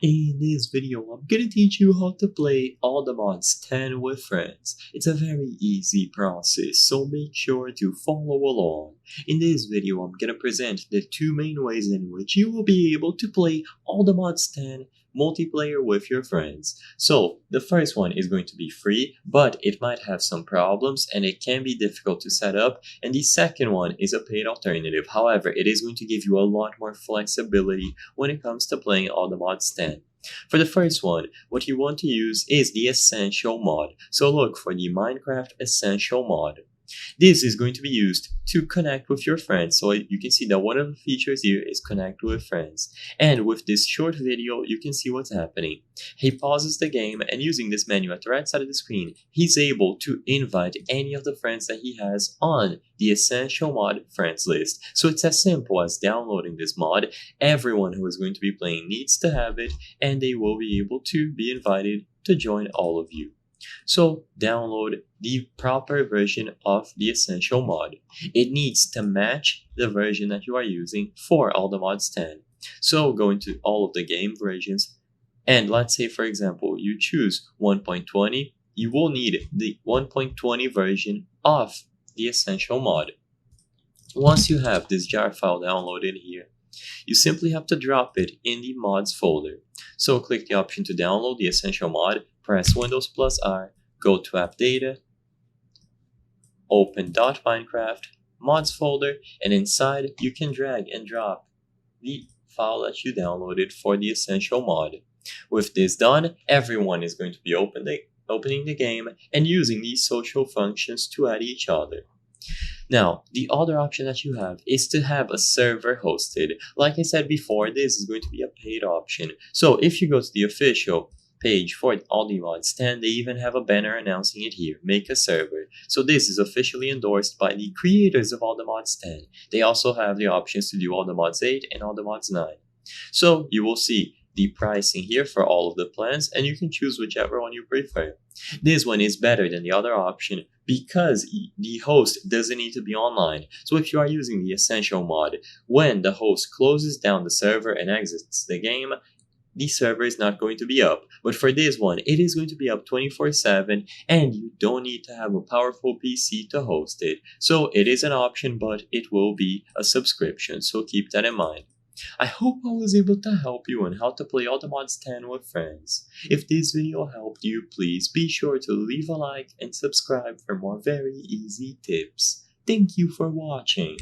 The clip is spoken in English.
In this video, I'm gonna teach you how to play All the Mods 10 with friends. It's a very easy process, so make sure to follow along. In this video, I'm gonna present the two main ways in which you will be able to play All the Mods 10 multiplayer with your friends. So, the first one is going to be free, but it might have some problems and it can be difficult to set up. And the second one is a paid alternative. However, it is going to give you a lot more flexibility when it comes to playing All the Mods 10. For the first one, what you want to use is the Essential mod. So look for the Minecraft Essential mod. This is going to be used to connect with your friends. So you can see that one of the features here is connect with friends. And with this short video, you can see what's happening. He pauses the game, and using this menu at the right side of the screen, he's able to invite any of the friends that he has on the Essential mod friends list. So it's as simple as downloading this mod. Everyone who is going to be playing needs to have it, and they will be able to be invited to join all of you. So download the proper version of the Essential mod. It needs to match the version that you are using for All the Mods 10. So go into all of the game versions, and let's say for example you choose 1.20, you will need the 1.20 version of the Essential mod. Once you have this jar file downloaded here, you simply have to drop it in the mods folder. So click the option to download the Essential mod, press Windows plus R, go to App Data, open .minecraft, mods folder, and inside you can drag and drop the file that you downloaded for the Essential mod. With this done, everyone is going to be opening the game and using these social functions to add each other. Now, the other option that you have is to have a server hosted. Like I said before, this is going to be a paid option. So if you go to the official page for All the Mods 10, they even have a banner announcing it here, make a server. So this is officially endorsed by the creators of All the Mods 10. They also have the options to do All the Mods 8 and All the Mods 9. So you will see the pricing here for all of the plans, and you can choose whichever one you prefer. This one is better than the other option because the host doesn't need to be online. So if you are using the Essential mod, when the host closes down the server and exits the game, the server is not going to be up. But for this one, it is going to be up 24/7, and you don't need to have a powerful PC to host it. So it is an option, but it will be a subscription, so keep that in mind. I hope I was able to help you on how to play All the Mods 10 with friends. If this video helped you, please be sure to leave a like and subscribe for more very easy tips. Thank you for watching.